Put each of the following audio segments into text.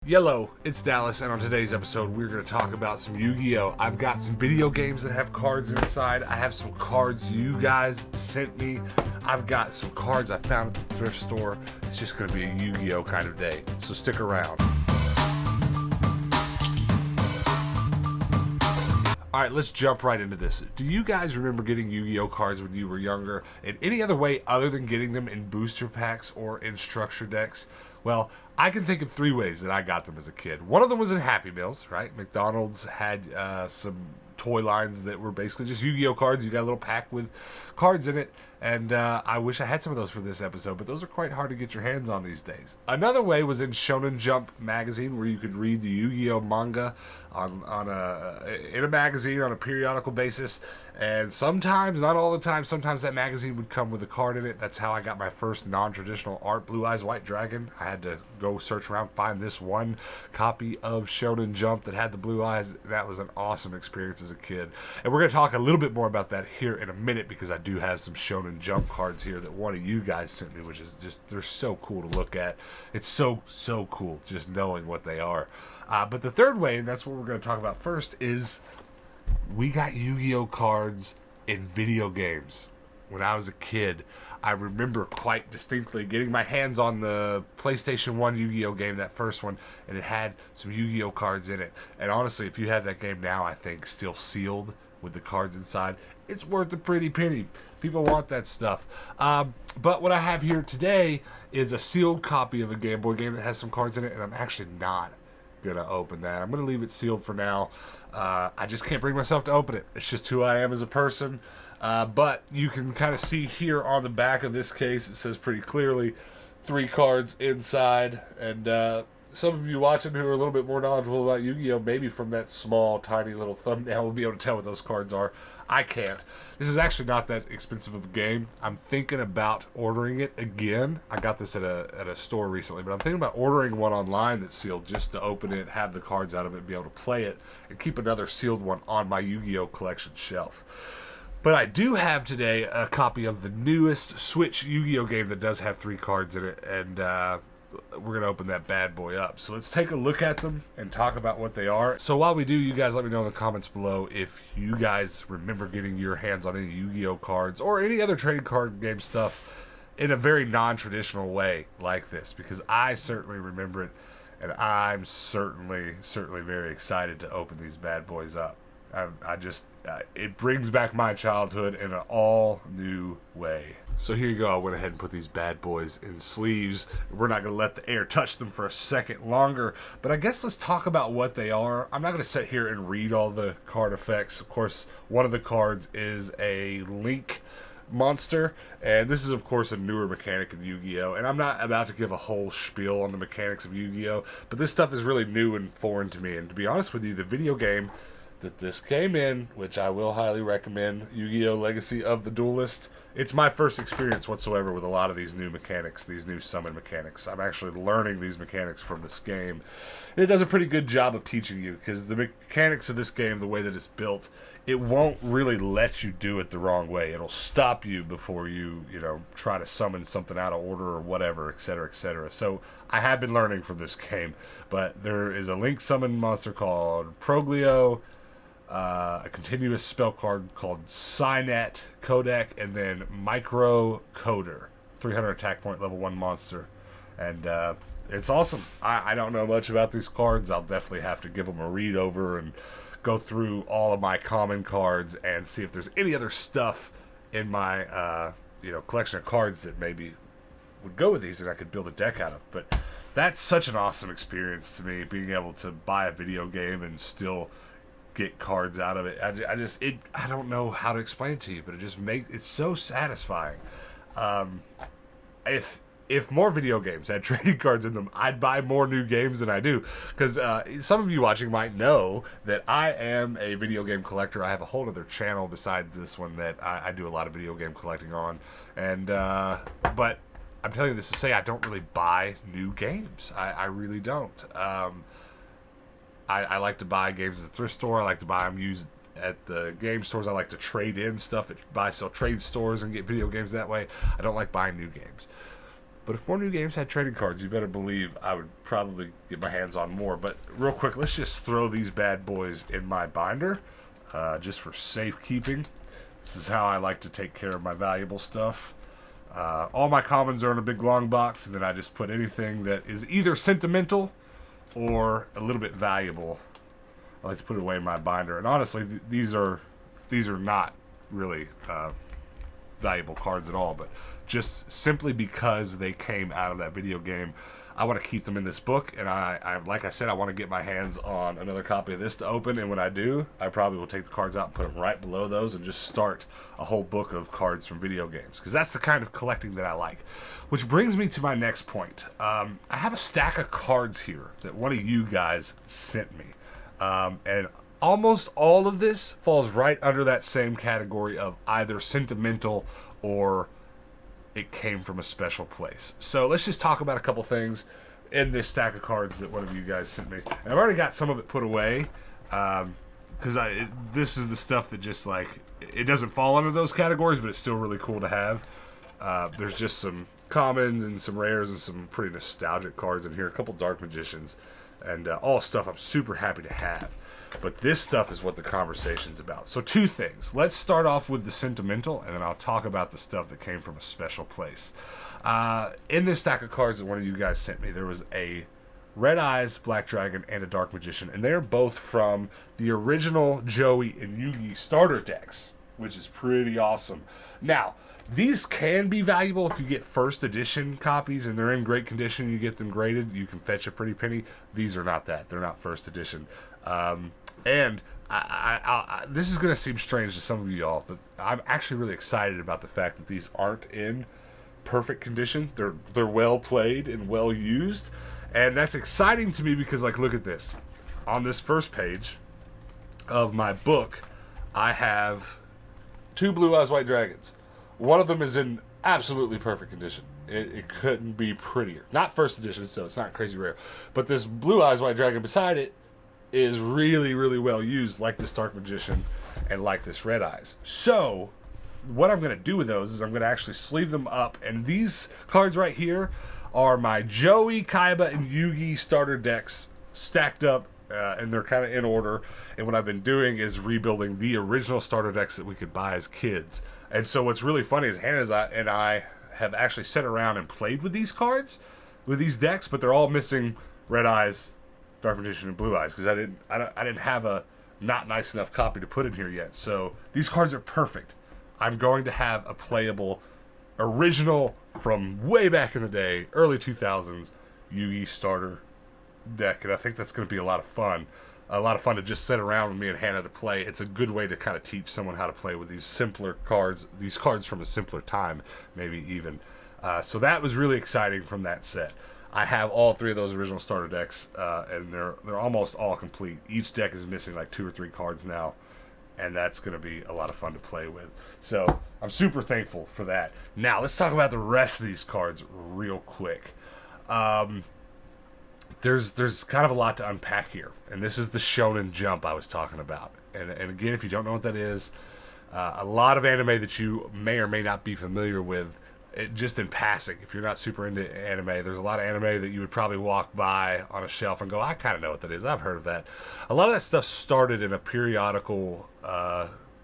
Yellow, it's Dallas, and on today's episode, we're going to talk about some Yu-Gi-Oh! I've got some video games that have cards inside. I have some cards you guys sent me. I've got some cards I found at the thrift store. It's just going to be a Yu-Gi-Oh! Kind of day, so stick around. Alright, let's jump right into this. Do you guys remember getting Yu-Gi-Oh! Cards when you were younger in any other way other than getting them in booster packs or in structure decks? Well, I can think of three ways that I got them as a kid. One of them was in Happy Meals, right? McDonald's had some toy lines that were basically just Yu-Gi-Oh! Cards. You got a little pack with cards in it, and I wish I had some of those for this episode, but those are quite hard to get your hands on these days. Another way was in Shonen Jump magazine, where you could read the Yu-Gi-Oh! Manga in a magazine on a periodical basis, and sometimes, not all the time, sometimes that magazine would come with a card in it. That's how I got my first non-traditional art, Blue Eyes White Dragon. I had to go search around, find this one copy of Shonen Jump that had the blue eyes. That was an awesome experience as a kid. And we're going to talk a little bit more about that here in a minute, because I do have some Shonen Jump cards here that one of you guys sent me, which is just, they're so cool to look at. It's so cool just knowing what they are. But the third way, and that's what we're going to talk about first, is we got Yu-Gi-Oh! Cards in video games. When I was a kid, I remember quite distinctly getting my hands on the PlayStation 1 Yu-Gi-Oh! Game, that first one, and it had some Yu-Gi-Oh! Cards in it. And honestly, if you have that game now, I think still sealed with the cards inside, it's worth a pretty penny. People want that stuff. But what I have here today is a sealed copy of a Game Boy game that has some cards in it, and I'm actually not gonna open that. I'm gonna leave it sealed for now. I just can't bring myself to open it. It's just who I am as a person. But you can kind of see here on the back of this case, it says pretty clearly 3 cards inside. And some of you watching who are a little bit more knowledgeable about Yu-Gi-Oh! Maybe from that small, tiny little thumbnail will be able to tell what those cards are. I can't. This is actually not that expensive of a game. I'm thinking about ordering it again. I got this at a store recently, but I'm thinking about ordering one online that's sealed just to open it, have the cards out of it, be able to play it, and keep another sealed one on my Yu-Gi-Oh! Collection shelf. But I do have today a copy of the newest Switch Yu-Gi-Oh! Game that does have 3 cards in it, and we're going to open that bad boy up. So let's take a look at them and talk about what they are. So while we do, you guys let me know in the comments below if you guys remember getting your hands on any Yu-Gi-Oh! Cards or any other trading card game stuff in a very non-traditional way like this, because I certainly remember it, and I'm certainly very excited to open these bad boys up. It brings back my childhood in an all new way. So here you go. I went ahead and put these bad boys in sleeves. We're not going to let the air touch them for a second longer, but I guess let's talk about what they are. I'm not going to sit here and read all the card effects. Of course, one of the cards is a Link monster, and this is of course a newer mechanic in Yu-Gi-Oh! And I'm not about to give a whole spiel on the mechanics of Yu-Gi-Oh! But this stuff is really new and foreign to me, and to be honest with you, the video game that this came in, which I will highly recommend, Yu-Gi-Oh! Legacy of the Duelist, it's my first experience whatsoever with a lot of these new mechanics, these new summon mechanics. I'm actually learning these mechanics from this game. And it does a pretty good job of teaching you, because the mechanics of this game, the way that it's built, it won't really let you do it the wrong way. It'll stop you before you try to summon something out of order or whatever, etc., etc. So I have been learning from this game, but there is a Link summon monster called Proglio, a continuous spell card called Cynet Kodak, and then Micro Coder, 300 attack point, level 1 monster. And it's awesome. I don't know much about these cards. I'll definitely have to give them a read over and go through all of my common cards and see if there's any other stuff in my collection of cards that maybe would go with these and I could build a deck out of. But that's such an awesome experience to me, being able to buy a video game and still get cards out of it. I don't know how to explain it to you, but it's so satisfying. If more video games had trading cards in them, I'd buy more new games than I do, because some of you watching might know that I am a video game collector. I have a whole other channel besides this one that I do a lot of video game collecting on, and but I'm telling you this to say I don't really buy new games. I really don't. I like to buy games at the thrift store. I like to buy them used at the game stores. I like to trade in stuff at buy, sell, trade stores and get video games that way. I don't like buying new games. But if more new games had trading cards, you better believe I would probably get my hands on more. But real quick, let's just throw these bad boys in my binder, just for safekeeping. This is how I like to take care of my valuable stuff. All my commons are in a big long box, and then I just put anything that is either sentimental or a little bit valuable. I like to put it away in my binder. And honestly, these are not really valuable cards at all, but just simply because they came out of that video game, I want to keep them in this book. And I like I said, I want to get my hands on another copy of this to open, and when I do, I probably will take the cards out and put them right below those and just start a whole book of cards from video games, because that's the kind of collecting that I like. Which brings me to my next point. I have a stack of cards here that one of you guys sent me, and almost all of this falls right under that same category of either sentimental or it came from a special place. So let's just talk about a couple things in this stack of cards that one of you guys sent me. And I've already got some of it put away, because this is the stuff that just like, it doesn't fall under those categories, but it's still really cool to have. There's just some commons and some rares and some pretty nostalgic cards in here, a couple Dark Magicians, and all stuff I'm super happy to have. But this stuff is what the conversation's about. So two things. Let's start off with the sentimental, and then I'll talk about the stuff that came from a special place. In this stack of cards that one of you guys sent me, there was a Red Eyes, Black Dragon, and a Dark Magician, and they're both from the original Joey and Yugi starter decks, which is pretty awesome. Now, these can be valuable if you get first edition copies and they're in great condition. You get them graded, you can fetch a pretty penny. These are not that. They're not first edition. And this is going to seem strange to some of you all, but I'm actually really excited about the fact that these aren't in perfect condition. They're well played and well used, and that's exciting to me because, like, look at this. On this first page of my book, I have 2 Blue Eyes White Dragons. One of them is in absolutely perfect condition. It couldn't be prettier. Not first edition, so it's not crazy rare. But this Blue Eyes White Dragon beside it is really, really well used, like this Dark Magician and like this Red Eyes. So what I'm going to do with those is I'm going to actually sleeve them up. And these cards right here are my Joey, Kaiba, and Yugi starter decks stacked up, and they're kind of in order. And what I've been doing is rebuilding the original starter decks that we could buy as kids. And so what's really funny is Hannah and I have actually sat around and played with these cards, with these decks, but they're all missing Red Eyes, Dark Magician, and Blue Eyes, because I didn't have a not nice enough copy to put in here yet. So these cards are perfect. I'm going to have a playable original from way back in the day, early 2000s, Yugi starter deck, and I think that's going to be a lot of fun. A lot of fun to just sit around with me and Hannah to play. It's a good way to kind of teach someone how to play with these simpler cards, these cards from a simpler time, maybe even. So that was really exciting from that set. I have all 3 of those original starter decks, and they're almost all complete. Each deck is missing like 2 or 3 cards now, and that's going to be a lot of fun to play with. So I'm super thankful for that. Now let's talk about the rest of these cards real quick. There's kind of a lot to unpack here, and this is the Shonen Jump I was talking about. And again, if you don't know what that is, a lot of anime that you may or may not be familiar with, just in passing, if you're not super into anime, there's a lot of anime that you would probably walk by on a shelf and go, I kind of know what that is. I've heard of that. A lot of that stuff started in a periodical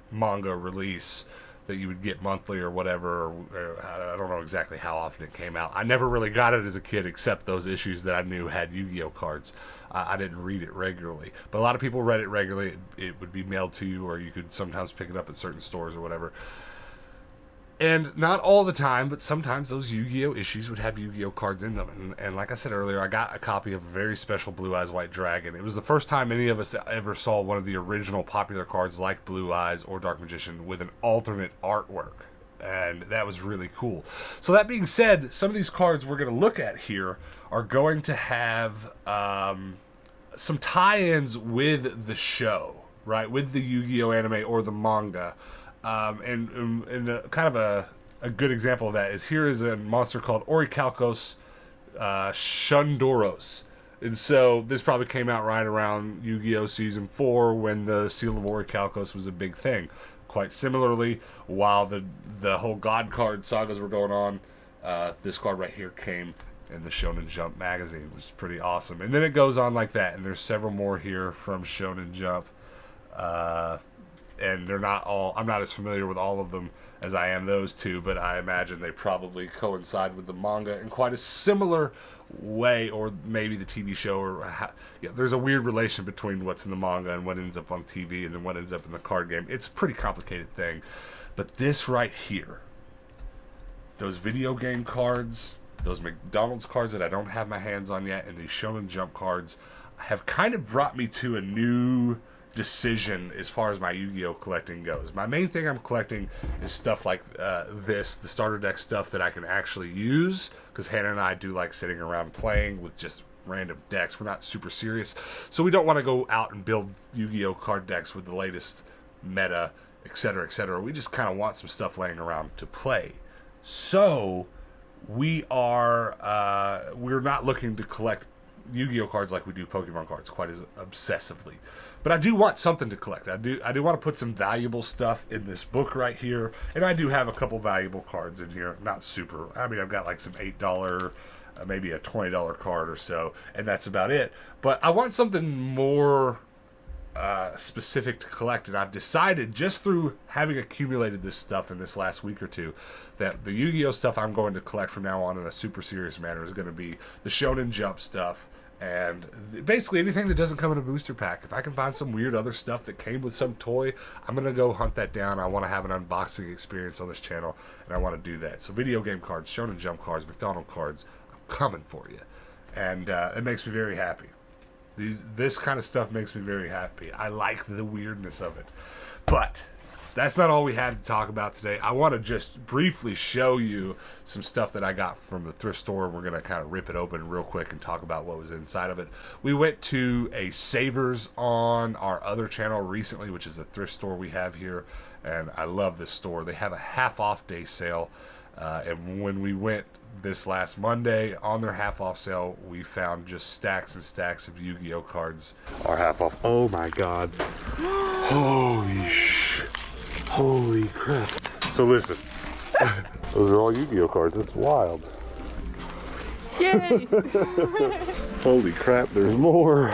manga release that you would get monthly or whatever. Or I don't know exactly how often it came out. I never really got it as a kid, except those issues that I knew had Yu-Gi-Oh cards. I didn't read it regularly, but a lot of people read it regularly. It would be mailed to you, or you could sometimes pick it up at certain stores or whatever. And not all the time, but sometimes those Yu-Gi-Oh issues would have Yu-Gi-Oh cards in them. And like I said earlier, I got a copy of a very special Blue Eyes White Dragon. It was the first time any of us ever saw one of the original popular cards like Blue Eyes or Dark Magician with an alternate artwork. And that was really cool. So that being said, some of these cards we're going to look at here are going to have some tie-ins with the show, right? With the Yu-Gi-Oh anime or the manga. And kind of a good example of that is here is a monster called Orichalcos Shundoros. And so this probably came out right around Yu-Gi-Oh! Season 4 when the Seal of Orichalcos was a big thing. Quite similarly, while the whole God card sagas were going on, This card right here came in the Shonen Jump magazine, which is pretty awesome. And then it goes on like that, and there's several more here from Shonen Jump. And they're not all, I'm not as familiar with all of them as I am those two, but I imagine they probably coincide with the manga in quite a similar way, or maybe the TV show, or there's a weird relation between what's in the manga and what ends up on TV and then what ends up in the card game. It's a pretty complicated thing. But this right here, those video game cards, those McDonald's cards that I don't have my hands on yet, and these Shonen Jump cards have kind of brought me to a new decision as far as my Yu-Gi-Oh collecting goes. My main thing I'm collecting is stuff like the starter deck stuff that I can actually use, because Hannah and I do like sitting around playing with just random decks. We're not super serious, so we don't want to go out and build Yu-Gi-Oh card decks with the latest meta, etc., etc. We just kind of want some stuff laying around to play. So we're not looking to collect Yu-Gi-Oh cards like we do Pokemon cards quite as obsessively, but I do want something to collect. I do want to put some valuable stuff in this book right here, and I do have a couple valuable cards in here. Not super, I mean, I've got like some $8, maybe a $20 card or so, and that's about it. But I want something more specific to collect, and I've decided, just through having accumulated this stuff in this last week or two, that the Yu-Gi-Oh stuff I'm going to collect from now on in a super serious manner is going to be the Shonen Jump stuff, and basically anything that doesn't come in a booster pack. If I can find some weird other stuff that came with some toy, I'm going to go hunt that down. I want to have an unboxing experience on this channel, and I want to do that. So video game cards, Shonen Jump cards, McDonald's cards, I'm coming for you, and it makes me very happy. This kind of stuff makes me very happy. I like the weirdness of it. But that's not all we had to talk about today. I want to just briefly show you some stuff that I got from the thrift store. We're going to kind of rip it open real quick and talk about what was inside of it. We went to a Savers on our other channel recently, which is a thrift store we have here. And I love this store. They have a half-off day sale. And when we went this last Monday on their half-off sale, we found just stacks and stacks of Yu-Gi-Oh cards. Our half-off. Oh my god. Holy shit. Holy crap. So listen. Those are all Yu-Gi-Oh cards. It's wild. Yay! Holy crap, there's more.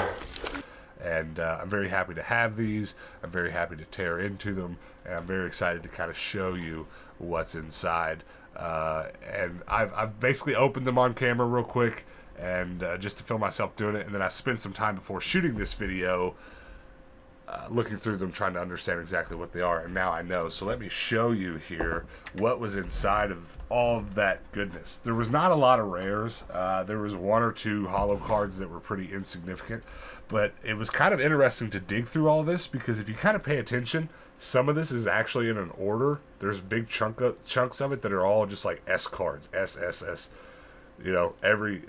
And I'm very happy to have these. I'm very happy to tear into them. And I'm very excited to kind of show you what's inside. And I've basically opened them on camera real quick, and just to film myself doing it, and then I spent some time before shooting this video looking through them, trying to understand exactly what they are, and now I know. So let me show you here what was inside of all of that goodness. There was not a lot of rares. There was one or two holo cards that were pretty insignificant, but it was kind of interesting to dig through all this, because if you kind of pay attention, some of this is actually in an order. There's big chunks of it that are all just like S cards, S. You know, every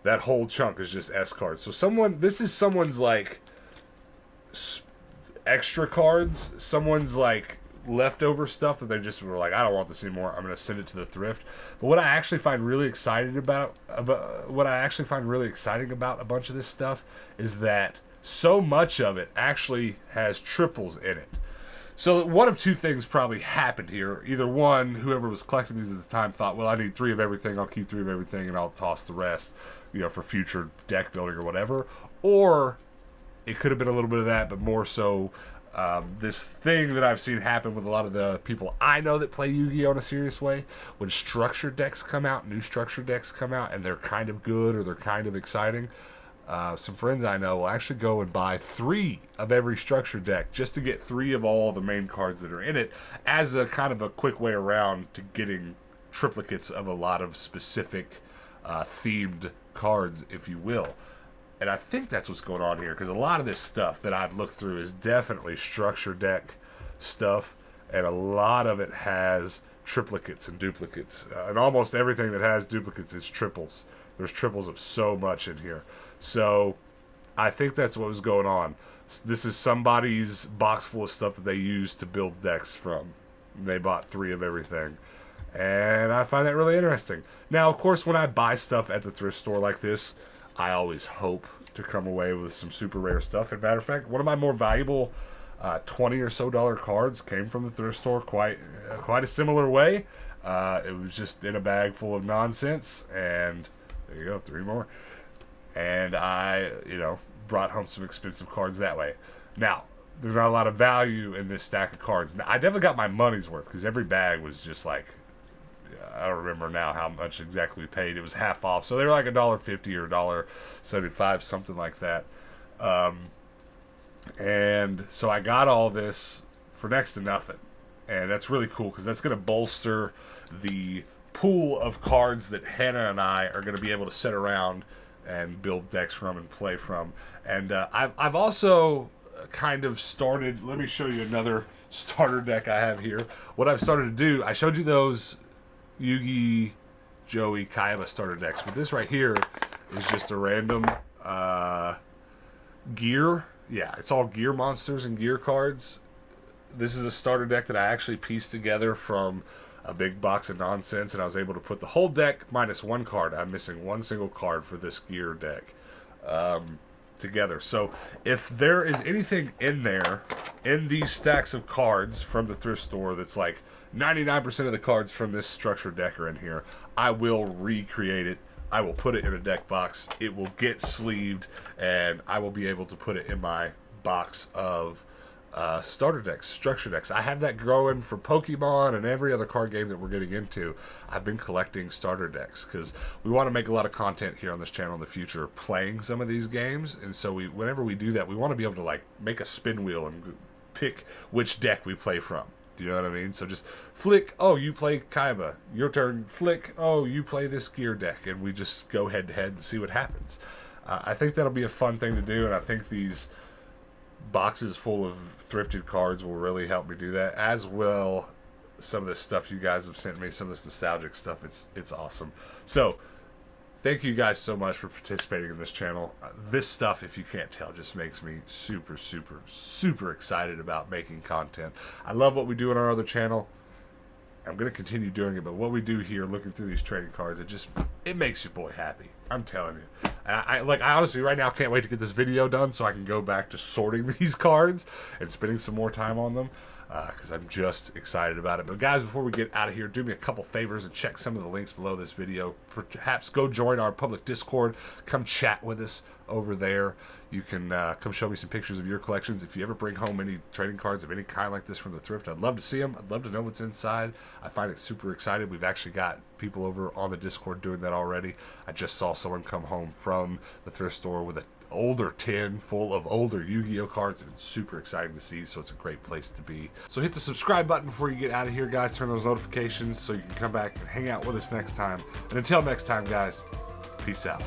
that whole chunk is just S cards. So this is someone's like extra cards, someone's like leftover stuff that they just were like, I don't want this anymore, I'm going to send it to the thrift. But what I actually find really exciting about a bunch of this stuff is that so much of it actually has triples in it. So one of two things probably happened here. Either one, whoever was collecting these at the time thought, well, I need 3 of everything, I'll keep 3 of everything, and I'll toss the rest, you know, for future deck building or whatever. Or it could have been a little bit of that, but more so this thing that I've seen happen with a lot of the people I know that play Yu-Gi-Oh in a serious way. When structure decks come out, new structure decks come out, and they're kind of good or they're kind of exciting, some friends I know will actually go and buy 3 of every structure deck just to get 3 of all the main cards that are in it, as a kind of a quick way around to getting triplicates of a lot of specific themed cards, if you will. And I think that's what's going on here, because a lot of this stuff that I've looked through is definitely structure deck stuff, and a lot of it has triplicates and duplicates. And almost everything that has duplicates is triples. There's triples of so much in here. So I think that's what was going on. This is somebody's box full of stuff that they use to build decks from. They bought 3 of everything. And I find that really interesting. Now, of course, when I buy stuff at the thrift store like this, I always hope to come away with some super rare stuff. As a matter of fact, one of my more valuable $20 or so cards came from the thrift store quite a similar way. It was just in a bag full of nonsense, and there you go, 3 more. And I, brought home some expensive cards that way. Now, there's not a lot of value in this stack of cards. Now, I definitely got my money's worth because every bag was just like, I don't remember now how much exactly we paid. It was half off, so they were like $1.50 or $1.75, something like that. And so I got all this for next to nothing, and that's really cool because that's going to bolster the pool of cards that Hannah and I are going to be able to sit around and build decks from and play from. And I've also kind of started, let me show you another starter deck I have here. What I've started to do, I showed you those YUGIOH, Kaiba starter decks, but this right here is just a random gear. Yeah, it's all gear monsters and gear cards. This is a starter deck that I actually pieced together from a big box of nonsense, and I was able to put the whole deck minus 1 card. I'm missing 1 single card for this gear deck together. So if there is anything in there, in these stacks of cards from the thrift store that's like 99% of the cards from this structure deck are in here, I will recreate it. I will put it in a deck box. It will get sleeved, and I will be able to put it in my box of starter decks, structure decks. I have that growing for Pokemon and every other card game that we're getting into. I've been collecting starter decks because we want to make a lot of content here on this channel in the future playing some of these games, and so whenever we do that, we want to be able to like make a spin wheel and pick which deck we play from. Do you know what I mean? So just flick, oh, you play Kaiba. Your turn, flick, oh, you play this gear deck. And we just go head to head and see what happens. I think that'll be a fun thing to do, and I think these boxes full of thrifted cards will really help me do that. As well, some of this stuff you guys have sent me, some of this nostalgic stuff, it's awesome. So, thank you guys so much for participating in this channel. This stuff, if you can't tell, just makes me super, super, super excited about making content. I love what we do on our other channel. I'm going to continue doing it, but what we do here, looking through these trading cards, it makes your boy happy. I'm telling you. And I honestly right now can't wait to get this video done so I can go back to sorting these cards and spending some more time on them. Because I'm just excited about it. But guys, before we get out of here, do me a couple favors and check some of the links below this video. Perhaps go join our public Discord. Come chat with us over there. You can come show me some pictures of your collections. If you ever bring home any trading cards of any kind like this from the thrift, I'd love to see them. I'd love to know what's inside. I find it super exciting. We've actually got people over on the Discord doing that already. I just saw someone come home from the thrift store with an older tin full of older Yu-Gi-Oh cards, and it's super exciting to see, so it's a great place to be. So hit the subscribe button before you get out of here, guys. Turn those notifications so you can come back and hang out with us next time. And until next time, guys, peace out.